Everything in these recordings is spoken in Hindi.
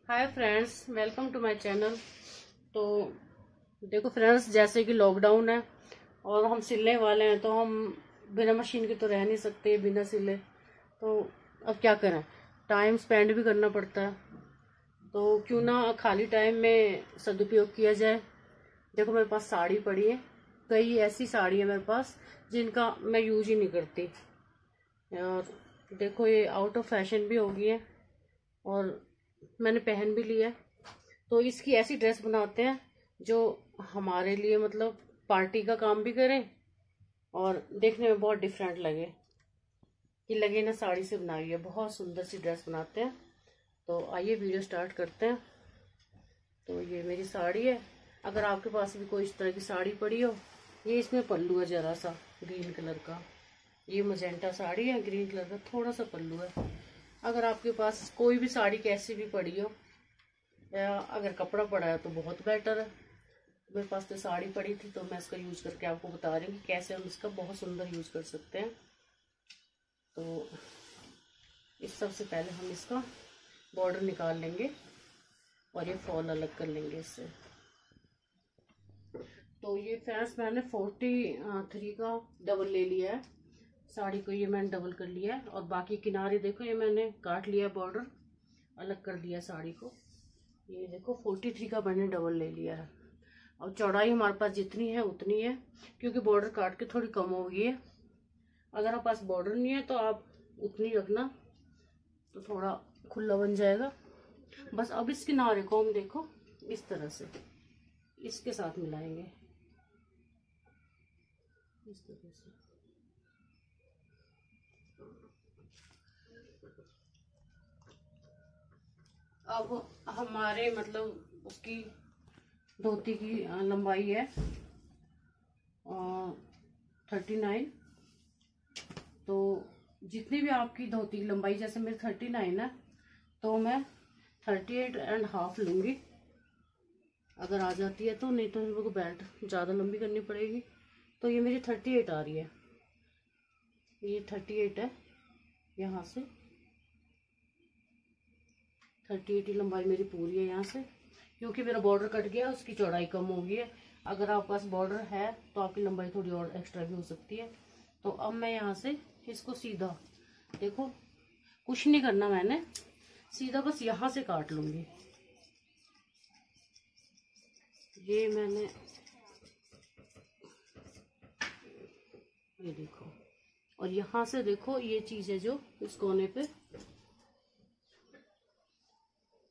Hi friends, welcome to my channel. तो देखो फ्रेंड्स, जैसे कि लॉकडाउन है और हम सिलने वाले हैं, तो हम बिना मशीन के तो रह नहीं सकते, बिना सिले। तो अब क्या करें, टाइम स्पेंड भी करना पड़ता है, तो क्यों ना खाली टाइम में सदुपयोग किया जाए। देखो मेरे पास साड़ी पड़ी है, कई ऐसी साड़ी है मेरे पास जिनका मैं यूज ही नहीं करती। और देखो ये आउट ऑफ फैशन भी हो गई है और मैंने पहन भी लिया है। तो इसकी ऐसी ड्रेस बनाते हैं जो हमारे लिए मतलब पार्टी का काम भी करे और देखने में बहुत डिफरेंट लगे, कि लगे ना साड़ी से बनाई है। बहुत सुंदर सी ड्रेस बनाते हैं। तो आइए वीडियो स्टार्ट करते हैं। तो ये मेरी साड़ी है। अगर आपके पास भी कोई इस तरह की साड़ी पड़ी हो, ये इसमें पल्लू है जरा सा ग्रीन कलर का। ये मजेंटा साड़ी है, ग्रीन कलर का थोड़ा सा पल्लू है। अगर आपके पास कोई भी साड़ी कैसी भी पड़ी हो, या अगर कपड़ा पड़ा है तो बहुत बेटर है। मेरे पास तो साड़ी पड़ी थी, तो मैं इसका यूज करके आपको बता रही हूँ कि कैसे हम इसका बहुत सुंदर यूज कर सकते हैं। तो इस सबसे पहले हम इसका बॉर्डर निकाल लेंगे और ये फॉल अलग कर लेंगे इससे। तो ये फ्रेंड्स मैंने 43 का डबल ले लिया है साड़ी को। ये मैंने डबल कर लिया है और बाकी किनारे देखो ये मैंने काट लिया, बॉर्डर अलग कर दिया साड़ी को। ये देखो 43 का मैंने डबल ले लिया है। और चौड़ाई हमारे पास जितनी है उतनी है, क्योंकि बॉर्डर काट के थोड़ी कम हो गई है। अगर आप पास बॉर्डर नहीं है तो आप उतनी रखना, तो थोड़ा खुला बन जाएगा। बस अब इस किनारे को हम देखो इस तरह से इसके साथ मिलाएंगे, इस तरह से। अब हमारे मतलब उसकी धोती की लंबाई है 39। तो जितनी भी आपकी धोती की लंबाई, जैसे मेरी 39 है, तो मैं 38.5 लूंगी। अगर आ जाती है तो, नहीं तो मेरे को बेल्ट ज़्यादा लंबी करनी पड़ेगी। तो ये मेरी 38 आ रही है, ये 38 है। यहाँ से 38 की लंबाई मेरी पूरी है यहाँ से, क्योंकि मेरा बॉर्डर कट गया, उसकी चौड़ाई कम हो गई है। अगर आपके पास बॉर्डर है तो आपकी लंबाई थोड़ी और एक्स्ट्रा भी हो सकती है। तो अब मैं यहाँ से इसको सीधा, देखो कुछ नहीं करना मैंने, सीधा बस यहाँ से काट लूंगी। ये मैंने, ये देखो, और यहाँ से देखो ये चीज है जो इस कोने पे,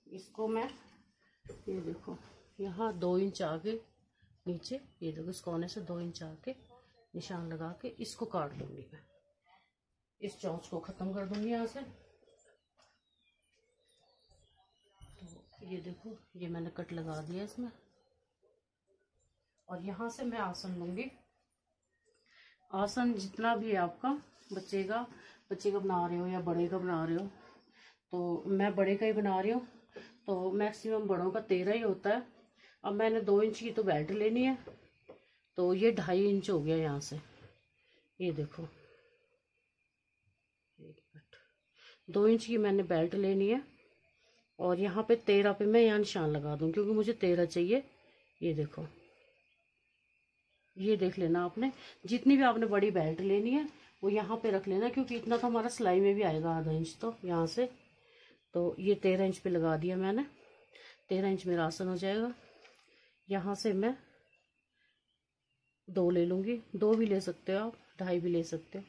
इसको मैं, ये देखो यहाँ 2 इंच आगे नीचे, ये देखो इस कोने से 2 इंच आके निशान लगा के इसको काट लूंगी मैं। इस चौंच को खत्म कर दूंगी यहाँ से। तो ये देखो ये मैंने कट लगा दिया इसमें, और यहाँ से मैं आसन लूंगी। आसन जितना भी है आपका, बच्चे का बना रहे हो या बड़े का बना रहे हो, तो मैं बड़े का ही बना रही हूँ। तो मैक्सिमम बड़ों का 13 ही होता है। अब मैंने 2 इंच की तो बेल्ट लेनी है, तो ये 2.5 इंच हो गया यहाँ से। ये देखो 2 इंच की मैंने बेल्ट लेनी है, और यहाँ पे 13 पे मैं यहाँ निशान लगा दूँ, क्योंकि मुझे 13 चाहिए। ये देखो, ये देख लेना आपने, जितनी भी आपने बड़ी बेल्ट लेनी है वो यहाँ पे रख लेना, क्योंकि इतना तो हमारा सिलाई में भी आएगा, आधा इंच तो यहाँ से। तो ये 13 इंच पे लगा दिया मैंने, 13 इंच मेरा आसन हो जाएगा। यहाँ से मैं 2 ले लूँगी, 2 भी ले सकते हो आप, 2.5 भी ले सकते हो।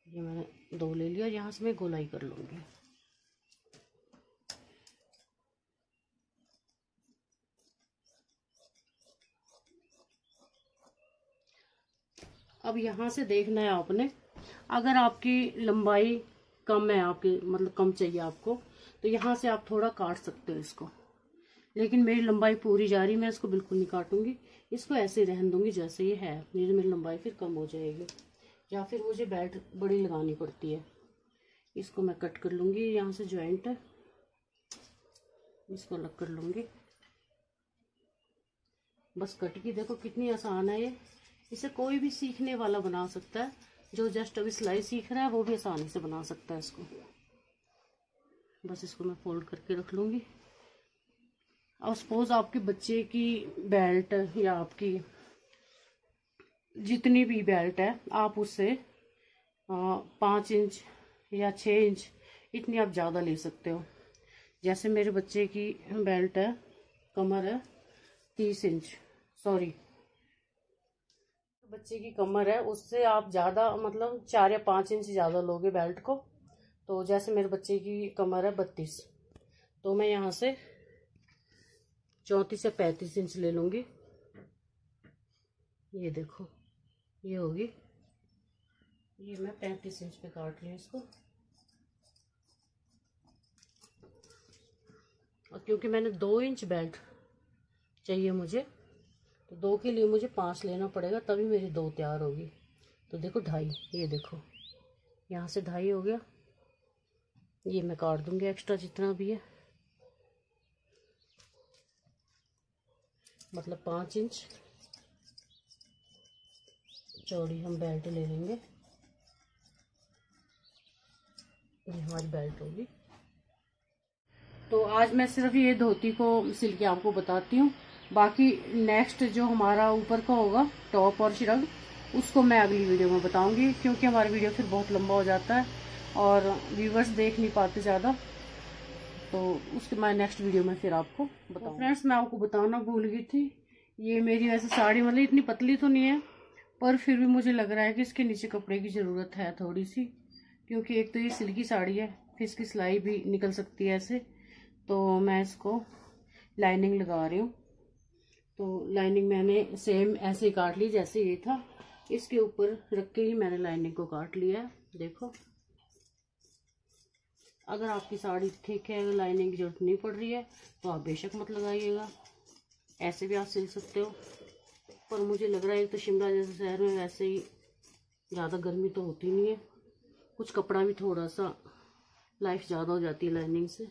ये मैंने 2 ले लिया, यहाँ से मैं गोलाई कर लूँगी। अब यहाँ से देखना है आपने, अगर आपकी लंबाई कम है, आपकी मतलब कम चाहिए आपको, तो यहाँ से आप थोड़ा काट सकते हो इसको। लेकिन मेरी लंबाई पूरी जा रही, मैं इसको बिल्कुल नहीं काटूंगी, इसको ऐसे रहने दूंगी जैसे ये है। मेरी लंबाई फिर कम हो जाएगी, या फिर मुझे बेल्ट बड़ी लगानी पड़ती है। इसको मैं कट कर लूंगी, यहाँ से ज्वाइंट है, इसको अलग कर लूंगी। बस कट की देखो कितनी आसान है ये। इसे कोई भी सीखने वाला बना सकता है, जो जस्ट अभी सिलाई सीख रहा है वो भी आसानी से बना सकता है इसको। बस इसको मैं फोल्ड करके रख लूँगी। और सपोज आपके बच्चे की बेल्ट या आपकी जितनी भी बेल्ट है, आप उससे 5 इंच या 6 इंच इतनी आप ज़्यादा ले सकते हो। जैसे मेरे बच्चे की बेल्ट है, कमर है 30 इंच, सॉरी बच्चे की कमर है, उससे आप ज़्यादा मतलब 4 या 5 इंच ज़्यादा लोगे बेल्ट को। तो जैसे मेरे बच्चे की कमर है 32, तो मैं यहाँ से 34 से 35 इंच ले लूँगी। ये देखो, ये होगी, ये मैं 35 इंच पे काट रही इसको। और क्योंकि मैंने 2 इंच बेल्ट चाहिए मुझे, तो 2 के लिए मुझे 5 लेना पड़ेगा, तभी मेरी 2 तैयार होगी। तो देखो 2.5, ये देखो यहाँ से 2.5 हो गया। ये मैं काट दूंगी एक्स्ट्रा जितना भी है, मतलब 5 इंच चौड़ी हम बेल्ट ले लेंगे। ये हमारी बेल्ट होगी। तो आज मैं सिर्फ ये धोती को सिल के आपको बताती हूँ। बाकी नेक्स्ट जो हमारा ऊपर का होगा टॉप और श्रग, उसको मैं अगली वीडियो में बताऊंगी, क्योंकि हमारा वीडियो फिर बहुत लंबा हो जाता है और व्यूवर्स देख नहीं पाते ज़्यादा। तो उसके मैं नेक्स्ट वीडियो में फिर आपको बताऊँ। फ्रेंड्स, मैं आपको बताना भूल गई थी, ये मेरी वैसे साड़ी मतलब इतनी पतली तो नहीं है, पर फिर भी मुझे लग रहा है कि इसके नीचे कपड़े की ज़रूरत है थोड़ी सी, क्योंकि एक तो ये सिल्की साड़ी है, फिर इसकी सिलाई भी निकल सकती है ऐसे। तो मैं इसको लाइनिंग लगा रही हूँ। तो लाइनिंग मैंने सेम ऐसे ही काट ली जैसे ये था, इसके ऊपर रख के ही मैंने लाइनिंग को काट लिया है। देखो, अगर आपकी साड़ी ठीक है, अगर लाइनिंग की जरूरत नहीं पड़ रही है तो आप बेशक मत लगाइएगा, ऐसे भी आप सिल सकते हो। पर मुझे लग रहा है तो शिमला जैसे शहर में वैसे ही ज़्यादा गर्मी तो होती नहीं है, कुछ कपड़ा भी थोड़ा सा लाइफ ज़्यादा हो जाती है लाइनिंग से,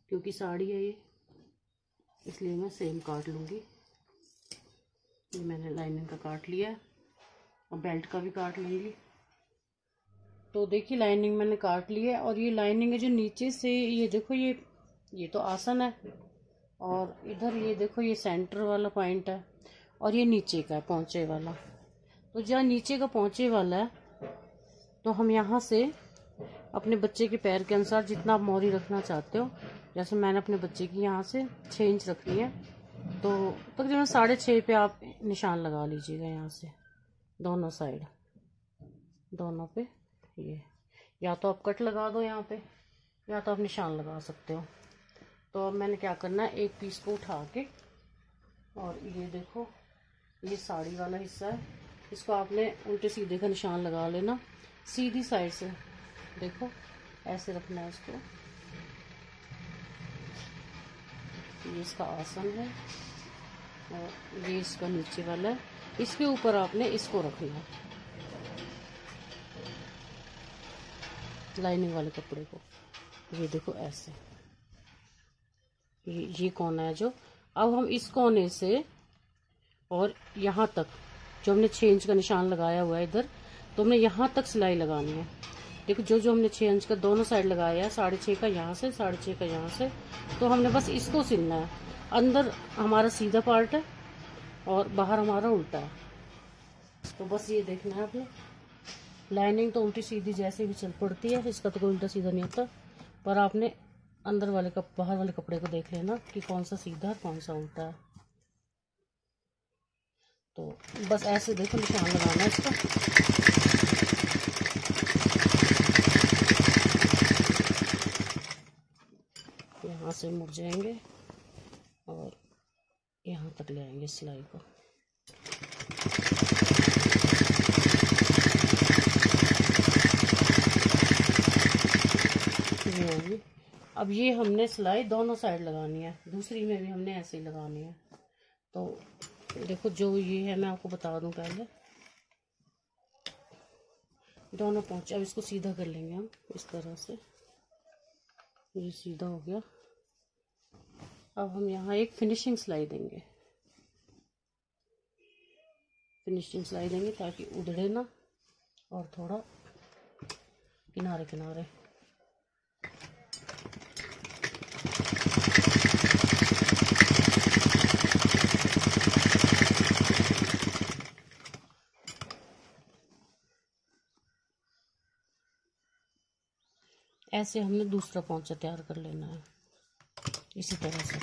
क्योंकि साड़ी है ये, इसलिए मैं सेम काट लूँगी। ये मैंने लाइनिंग का काट लिया है और बेल्ट का भी काट लूँगी। तो देखिए लाइनिंग मैंने काट ली है, और ये लाइनिंग है जो नीचे से, ये देखो ये तो आसन है, और इधर ये देखो ये सेंटर वाला पॉइंट है, और ये नीचे का है पहुँचे वाला। तो जहाँ नीचे का पहुँचे वाला है, तो हम यहाँ से अपने बच्चे के पैर के अनुसार जितना आप मोहरी रखना चाहते हो, जैसे मैंने अपने बच्चे की यहाँ से 6 इंच रखनी है, तो तकरीबन 6.5 पे आप निशान लगा लीजिएगा यहाँ से दोनों साइड, दोनों पे। ये या तो आप कट लगा दो यहाँ पे, या तो आप निशान लगा सकते हो। तो अब मैंने क्या करना है, एक पीस को उठा के, और ये देखो ये साड़ी वाला हिस्सा है, इसको आपने उल्टे सीधे का निशान लगा लेना, सीधी साइड से देखो ऐसे रखना है इसको। ये इसका आसन है और ये इसका नीचे वाला है, इसके ऊपर आपने इसको रखना है, लाइनिंग वाले कपड़े को। ये देखो ऐसे, ये कोना है जो, अब हम इस कोने से और यहाँ तक जो हमने 6 इंच का निशान लगाया हुआ है इधर, तो हमने यहाँ तक सिलाई लगानी है। देखो जो हमने 6 इंच का दोनों साइड लगाया है, 6.5 का यहाँ से, 6.5 का यहाँ से, तो हमने बस इसको सिलना है। अंदर हमारा सीधा पार्ट है और बाहर हमारा उल्टा है। तो बस ये देखना है आपने, लाइनिंग तो उल्टी सीधी जैसे भी चल पड़ती है, इसका तो कोई उल्टा सीधा नहीं होता, पर आपने अंदर वाले बाहर वाले कपड़े को देख लेना कि कौन सा सीधा है कौन सा उल्टा है। तो बस ऐसे देखो निशान लगाना है इसका। यहाँ से मुड़ जाएंगे और यहाँ तक ले आएंगे सिलाई को। अब ये हमने सिलाई दोनों साइड लगानी है, दूसरी में भी हमने ऐसे ही लगानी है। तो देखो जो ये है मैं आपको बता दूं, पहले दोनों पहुंचे। अब इसको सीधा कर लेंगे हम इस तरह से, ये सीधा हो गया। अब हम यहाँ एक फिनिशिंग सिलाई देंगे, फिनिशिंग सिलाई देंगे ताकि उधड़े ना, और थोड़ा किनारे किनारे। ऐसे हमने दूसरा पोंचा तैयार कर लेना है इसी तरह से।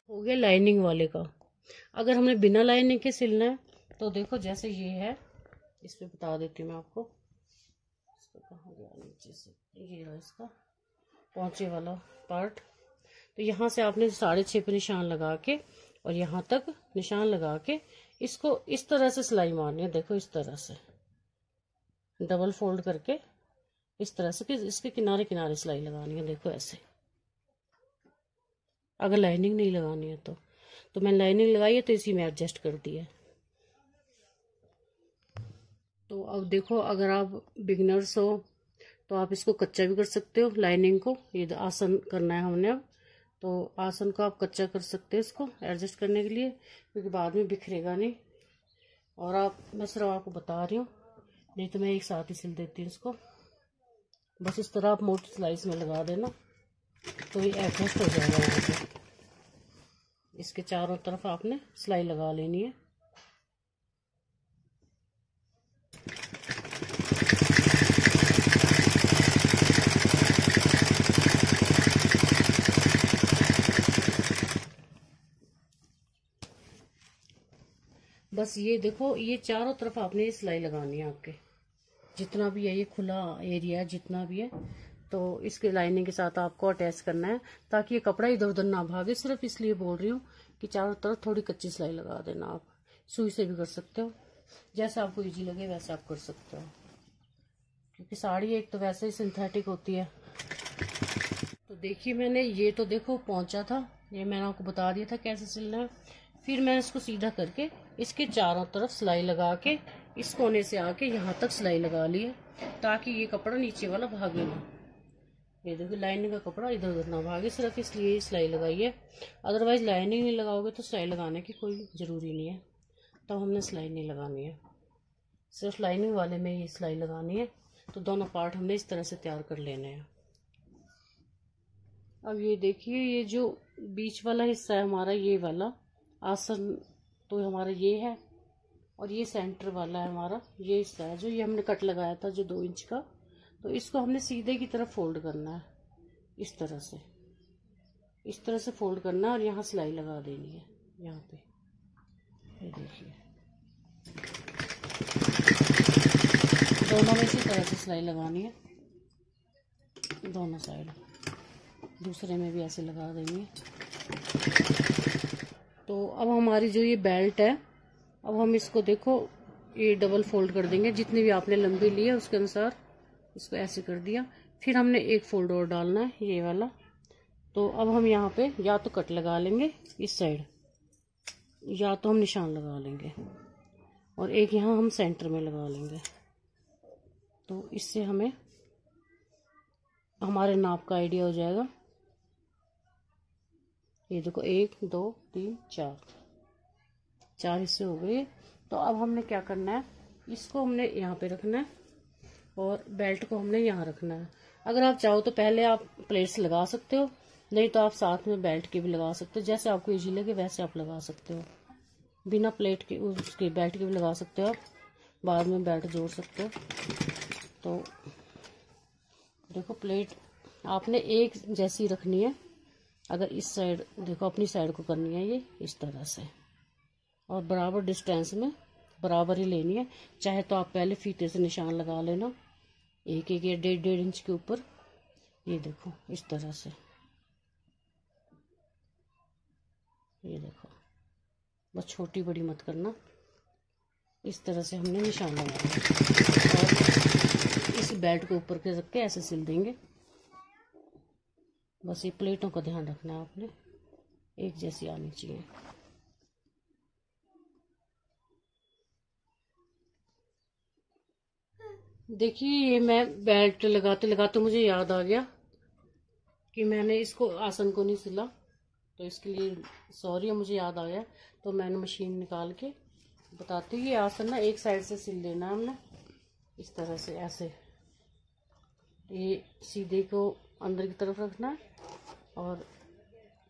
हो गया लाइनिंग वाले का। अगर हमने बिना लाइनिंग के सिलना है तो देखो जैसे ये है, इस पे बता देती हूँ मैं आपको। इसका कहाँ गया नीचे से, ये रहा इसका पोंचे वाला पार्ट। तो यहाँ से आपने 6.5 पे निशान लगा के और यहाँ तक निशान लगा के इसको इस तरह से सिलाई मारनी है। देखो इस तरह से डबल फोल्ड करके इस तरह से कि इसके किनारे किनारे सिलाई लगानी है। देखो ऐसे, अगर लाइनिंग नहीं लगानी है तो मैंने लाइनिंग लगाई है तो इसी में एडजस्ट कर दिया। तो अब देखो, अगर आप बिगिनर्स हो तो आप इसको कच्चा भी कर सकते हो लाइनिंग को। ये आसन करना है हमने अब, तो आसन को आप कच्चा कर सकते हो इसको एडजस्ट करने के लिए, क्योंकि बाद में बिखरेगा नहीं। और मैं सिर्फ आपको बता रही हूँ, नहीं तो मैं एक साथ ही सिल देती हूँ इसको। बस इस तरह आप मोटी स्लाइस में लगा देना तो ये एडजस्ट हो जाएगा। यहाँ से इसके चारों तरफ आपने सिलाई लगा लेनी है। बस ये देखो, ये चारों तरफ आपने ये सिलाई लगानी है। आपके जितना भी है ये खुला एरिया जितना भी है, तो इसके लाइनिंग के साथ आपको अटैच करना है ताकि ये कपड़ा इधर उधर ना भागे। सिर्फ इसलिए बोल रही हूँ कि चारों तरफ थोड़ी कच्ची सिलाई लगा देना। आप सुई से भी कर सकते हो, जैसे आपको इजी लगे वैसे आप कर सकते हो, क्योंकि साड़ी एक तो वैसे ही सिंथेटिक होती है। तो देखिए, मैंने ये तो देखो पोंचा था, ये मैंने आपको बता दिया था कैसे सिलना है। फिर मैंने इसको सीधा करके इसके चारों तरफ सिलाई लगा के इस कोने से आके यहाँ तक सिलाई लगा ली है, ताकि ये कपड़ा नीचे वाला भागे ना। ये देखो लाइनिंग का कपड़ा इधर उधर ना भागे, सिर्फ इसलिए सिलाई लगाई है। अदरवाइज लाइनिंग नहीं लगाओगे तो सिलाई लगाने की कोई ज़रूरी नहीं है, तो हमने सिलाई नहीं लगानी है, सिर्फ लाइनिंग वाले में ये सिलाई लगानी है। तो दोनों पार्ट हमने इस तरह से तैयार कर लेने हैं। अब ये देखिए, ये जो बीच वाला हिस्सा है हमारा, ये वाला आसन तो हमारा ये है, और ये सेंटर वाला है हमारा ये हिस्सा है जो ये हमने कट लगाया था जो 2 इंच का। तो इसको हमने सीधे की तरफ फोल्ड करना है, इस तरह से फोल्ड करना है और यहाँ सिलाई लगा देनी है यहाँ पे। ये देखिए, दोनों में इसी तरह से सिलाई लगानी है, दोनों साइड। दूसरे में भी ऐसे लगा देंगे। तो अब हमारी जो ये बेल्ट है, अब हम इसको देखो ये डबल फोल्ड कर देंगे। जितनी भी आपने लंबी ली है उसके अनुसार इसको ऐसे कर दिया। फिर हमने एक फोल्ड और डालना है, ये वाला। तो अब हम यहाँ पे या तो कट लगा लेंगे इस साइड, या तो हम निशान लगा लेंगे, और एक यहाँ हम सेंटर में लगा लेंगे। तो इससे हमें हमारे नाप का आइडिया हो जाएगा। ये देखो 1 2 3 4 हिस्से हो गए। तो अब हमने क्या करना है, इसको हमने यहाँ पे रखना है और बेल्ट को हमने यहाँ रखना है। अगर आप चाहो तो पहले आप प्लेट्स लगा सकते हो, नहीं तो आप साथ में बेल्ट के भी लगा सकते हो। जैसे आपको इजी लगे वैसे आप लगा सकते हो, बिना प्लेट के उसके बेल्ट के भी लगा सकते हो। आप बाद में बेल्ट जोड़ सकते हो। तो देखो, प्लेट आपने एक जैसी रखनी है। अगर इस साइड देखो, अपनी साइड को करनी है ये इस तरह से, और बराबर डिस्टेंस में बराबर ही लेनी है। चाहे तो आप पहले फीते से निशान लगा लेना, एक एक या 1.5 इंच के ऊपर। ये देखो इस तरह से, ये देखो, बस छोटी बड़ी मत करना। इस तरह से हमने निशान लगाना और इस बेल्ट को ऊपर के रख के ऐसे सिल देंगे। बस ये प्लेटों का ध्यान रखना है आपने, एक जैसी आनी चाहिए। देखिए, ये मैं बेल्ट लगाते लगाते मुझे याद आ गया कि मैंने इसको आसन को नहीं सिला, तो इसके लिए सॉरी, मुझे याद आ गया। तो मैंने मशीन निकाल के बताती हूँ। ये आसन ना एक साइड से सिल लेना है हमने, इस तरह से ऐसे। ये सीधे को अंदर की तरफ रखना है और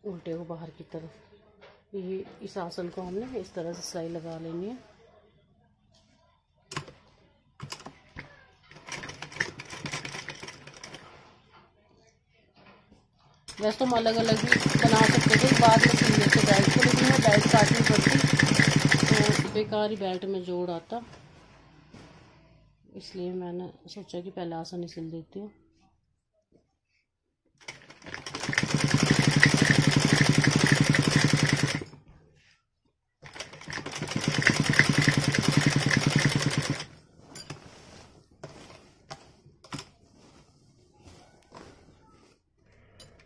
उल्टे को बाहर की तरफ। ये इस आसन को हमने इस तरह से सिलाई लगा लेनी है। वैसे तो हम अलग अलग भी बना सकते थे, बाद में सिल लेते बेल्ट को, लेकिन वो बेल्ट काटनी पड़ती तो बेकार ही बेल्ट में जोड़ आता, इसलिए मैंने सोचा कि पहले आसन ही सिल देती हूँ।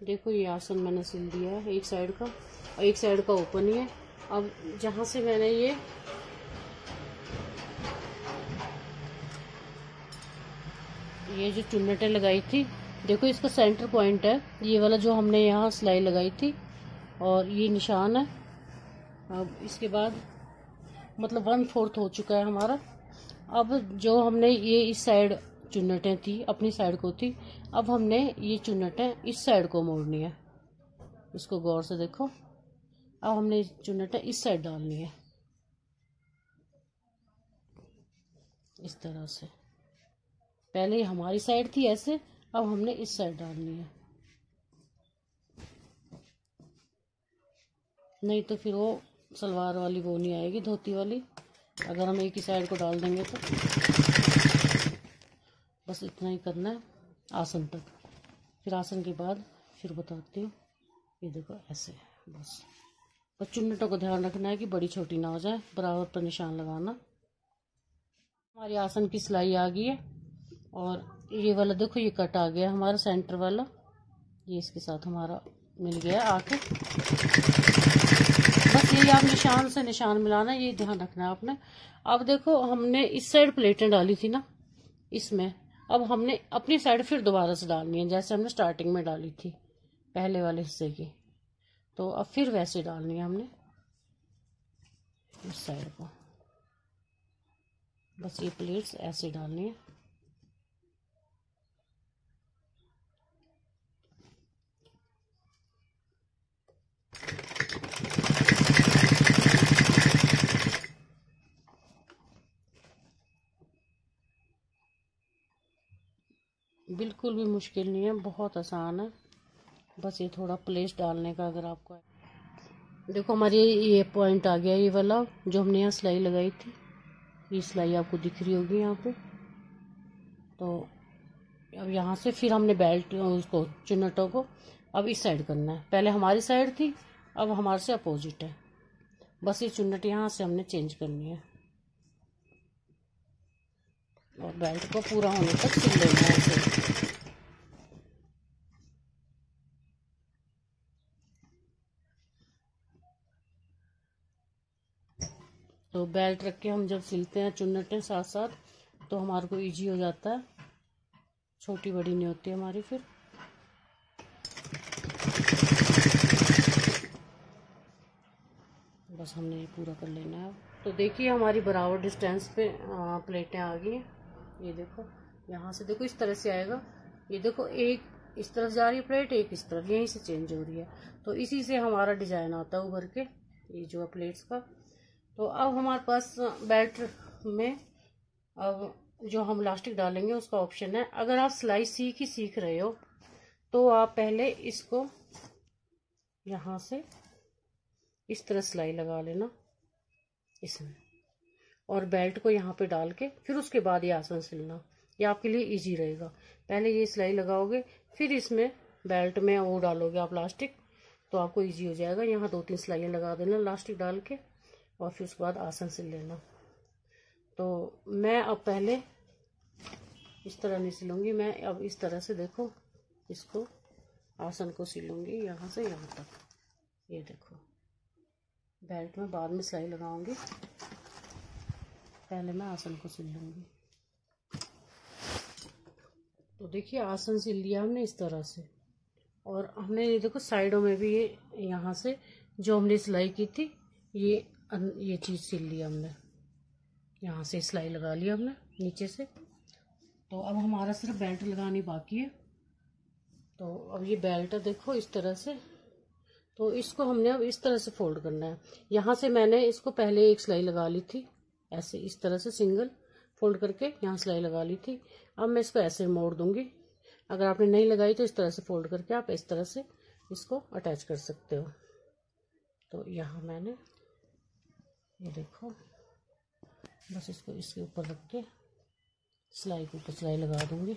देखो ये आसन मैंने सिल दिया है एक साइड का, और एक साइड का ओपन ही है। अब जहाँ से मैंने ये जो चुन्नटें लगाई थी, देखो इसका सेंटर पॉइंट है ये वाला जो हमने यहाँ सिलाई लगाई थी, और ये निशान है। अब इसके बाद मतलब 1/4 हो चुका है हमारा। अब जो हमने ये इस साइड चुन्नटें थी अपनी साइड को थी, अब हमने ये चुन्नटें इस साइड को मोड़नी है। इसको गौर से देखो, अब हमने चुन्नटें इस साइड डालनी है इस तरह से। पहले ये हमारी साइड थी ऐसे, अब हमने इस साइड डालनी है, नहीं तो फिर वो सलवार वाली वो नहीं आएगी, धोती वाली, अगर हम एक ही साइड को डाल देंगे तो। बस इतना ही करना है आसन तक, फिर आसन के बाद फिर बताती हूँ। ये देखो ऐसे बस चुन्नटों को ध्यान रखना है कि बड़ी छोटी ना हो जाए, बराबर पर निशान लगाना। हमारी आसन की सिलाई आ गई है, और ये वाला देखो ये कट आ गया हमारा सेंटर वाला, ये इसके साथ हमारा मिल गया आके। बस यही आप निशान से निशान मिलाना, ये ध्यान रखना है आपने। अब देखो हमने इस साइड प्लेटें डाली थी ना इसमें, अब हमने अपनी साइड फिर दोबारा से डालनी है, जैसे हमने स्टार्टिंग में डाली थी पहले वाले हिस्से की, तो अब फिर वैसे डालनी है हमने इस साइड को। बस ये प्लेट्स ऐसे डालनी है। बिल्कुल भी मुश्किल नहीं है, बहुत आसान है, बस ये थोड़ा प्लेस डालने का अगर आपको। देखो हमारी ये पॉइंट आ गया, ये वाला जो हमने यहाँ सिलाई लगाई थी, ये सिलाई आपको दिख रही होगी यहाँ पे। तो अब यहाँ से फिर हमने बेल्ट उसको चुन्नटों को अब इस साइड करना है। पहले हमारी साइड थी, अब हमारे से अपोजिट है। बस ये चुन्नट यहाँ से हमने चेंज करनी है, और बेल्ट को पूरा होने तक सिल लेना है इसे। तो बेल्ट रख के हम जब सिलते हैं चुन्नटें साथ साथ, तो हमारे को इजी हो जाता है, छोटी बड़ी नहीं होती हमारी फिर। बस हमने ये पूरा कर लेना है। तो देखिए हमारी बराबर डिस्टेंस पे प्लेटें आ गई हैं। ये देखो यहाँ से देखो इस तरह से आएगा, ये देखो एक इस तरफ जा रही है प्लेट, एक इस तरफ, यहीं से चेंज हो रही है। तो इसी से हमारा डिजाइन आता है उभर के, ये जो प्लेट्स का। तो अब हमारे पास बेल्ट में अब जो हम इलास्टिक डालेंगे उसका ऑप्शन है। अगर आप सिलाई सीख रहे हो तो आप पहले इसको यहाँ से इस तरह सिलाई लगा लेना इसमें, और बेल्ट को यहाँ पे डाल के फिर उसके बाद ये आसन सिलना, ये आपके लिए इजी रहेगा। पहले ये सिलाई लगाओगे, फिर इसमें बेल्ट में वो डालोगे आप इलास्टिक, तो आपको इजी हो जाएगा। यहाँ 2-3 सिलाइयाँ लगा देना इलास्टिक डाल के, और फिर उसके बाद आसन सिल लेना। तो मैं अब पहले इस तरह नहीं सिलूंगी, मैं अब इस तरह से देखो इसको आसन को सिलूंगी यहाँ से यहाँ तक। ये देखो बेल्ट में बाद में सिलाई लगाऊंगी, पहले मैं आसन को सिल लूंगी। तो देखिए आसन सिल लिया हमने इस तरह से, और हमने ये देखो साइडों में भी ये यहाँ से जो हमने सिलाई की थी ये चीज़ सिल लिया हमने, यहाँ से सिलाई लगा लिया हमने नीचे से। तो अब हमारा सिर्फ बेल्ट लगानी बाकी है। तो अब ये बेल्ट है देखो इस तरह से। तो इसको हमने अब इस तरह से फोल्ड करना है। यहाँ से मैंने इसको पहले एक सिलाई लगा ली थी, ऐसे इस तरह से सिंगल फोल्ड करके यहाँ सिलाई लगा ली थी। अब मैं इसको ऐसे मोड़ दूंगी। अगर आपने नहीं लगाई तो इस तरह से फोल्ड करके आप इस तरह से इसको अटैच कर सकते हो। तो यहाँ मैंने ये देखो बस इसको इसके ऊपर रख के सिलाई के ऊपर सिलाई लगा दूंगी।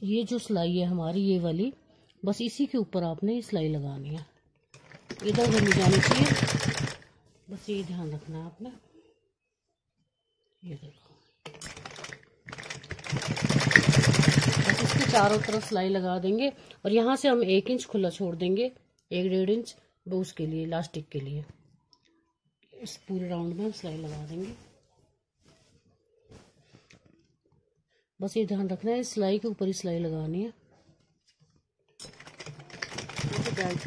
ये जो सिलाई है हमारी ये वाली, बस इसी के ऊपर आपने ये सिलाई लगानी है, इधर उधर नहीं जानी चाहिए, बस ये ध्यान रखना है आपने। ये देखो बस इसके चारों तरफ सिलाई लगा देंगे और यहाँ से हम 1 इंच खुला छोड़ देंगे, 1-1.5 इंच बूस के लिए, इलास्टिक के लिए। इस पूरे राउंड में हम सिलाई लगा देंगे। बस ये ध्यान रखना है सिलाई के ऊपर ही सिलाई लगानी है।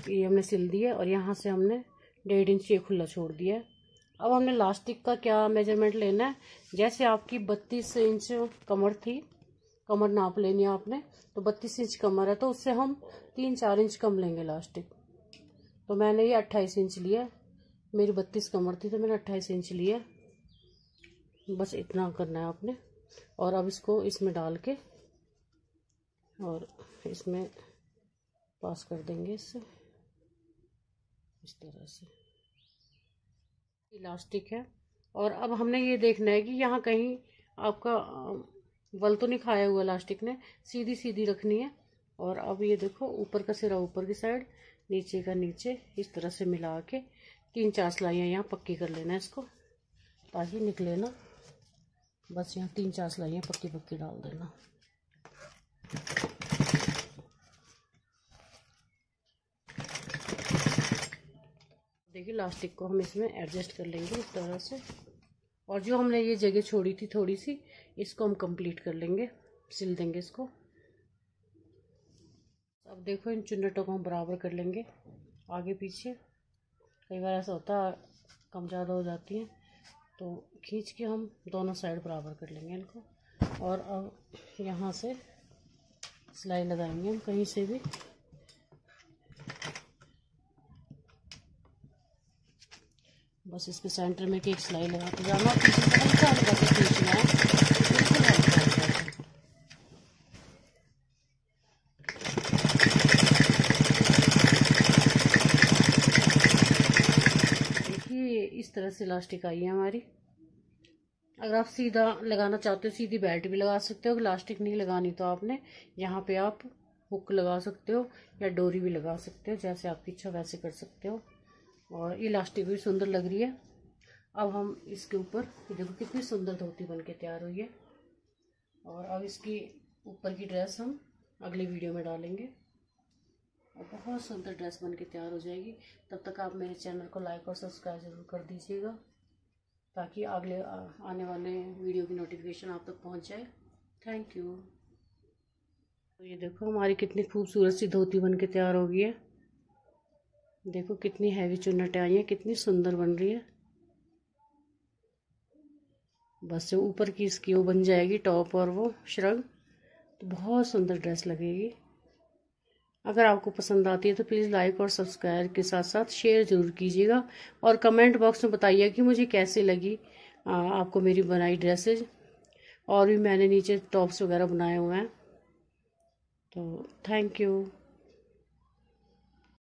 ये हमने सिल दिया और यहाँ से हमने 1.5 इंच ये खुला छोड़ दिया है। अब हमने इलास्टिक का क्या मेजरमेंट लेना है, जैसे आपकी 32 इंच कमर थी, कमर नाप लेनी है आपने, तो 32 इंच कमर है तो उससे हम 3-4 इंच कम लेंगे इलास्टिक। तो मैंने ये 28 इंच लिया, मेरी 32 कमर थी तो मैंने 28 इंच लिया। बस इतना करना है आपने। और अब इसको इसमें डाल के और इसमें पास कर देंगे इससे, इस तरह से इलास्टिक है। और अब हमने ये देखना है कि यहाँ कहीं आपका बल तो नहीं खाया हुआ इलास्टिक ने, सीधी सीधी रखनी है। और अब ये देखो ऊपर का सिरा ऊपर की साइड, नीचे का नीचे, इस तरह से मिला के 3-4 सिलाइयाँ यहाँ पक्की कर लेना है इसको, ताकि निकले ना। बस यहाँ 3-4 सिलाइयाँ पक्की पक्की डाल देना। देखिए इलास्टिक को हम इसमें एडजस्ट कर लेंगे इस तरह से। और जो हमने ये जगह छोड़ी थी थोड़ी सी, इसको हम कंप्लीट कर लेंगे, सिल देंगे इसको। अब देखो इन चुन्नटों को हम बराबर कर लेंगे आगे पीछे। कई बार ऐसा होता है कम ज़्यादा हो जाती हैं, तो खींच के हम दोनों साइड बराबर कर लेंगे इनको। और अब यहाँ से सिलाई लगाएंगे हम कहीं से भी। बस इसके सेंटर में एक सिलाई लगा के जाना, पीछे से हल्का हल्का से खींचना है, बिल्कुल हल्का हल्का। देखिए इस तरह से इलास्टिक आई है हमारी। अगर आप सीधा लगाना चाहते हो सीधी बेल्ट भी लगा सकते हो, इलास्टिक नहीं लगानी तो आपने यहाँ पे आप हुक लगा सकते हो या डोरी भी लगा सकते हो, जैसे आपकी इच्छा वैसे कर सकते हो। और इलास्टिक भी सुंदर लग रही है। अब हम इसके ऊपर देखो कितनी सुंदर धोती बन के तैयार हुई है। और अब इसकी ऊपर की ड्रेस हम अगली वीडियो में डालेंगे और बहुत सुंदर ड्रेस बन के तैयार हो जाएगी। तब तक आप मेरे चैनल को लाइक और सब्सक्राइब जरूर कर दीजिएगा, ताकि अगले आने वाले वीडियो की नोटिफिकेशन आप तक पहुंच जाए। Thank you. तो ये देखो हमारी कितनी खूबसूरत सी धोती बन के तैयार हो गई है। देखो कितनी हैवी चुन्नटें आई हैं, कितनी सुंदर बन रही है। बस जो ऊपर की इसकी वो बन जाएगी टॉप और वो श्रग, तो बहुत सुंदर ड्रेस लगेगी। अगर आपको पसंद आती है तो प्लीज़ लाइक और सब्सक्राइब के साथ साथ शेयर ज़रूर कीजिएगा। और कमेंट बॉक्स में बताइए कि मुझे कैसे लगी आपको मेरी बनाई ड्रेसेज। और भी मैंने नीचे टॉप्स वगैरह बनाए हुए हैं। तो थैंक यू।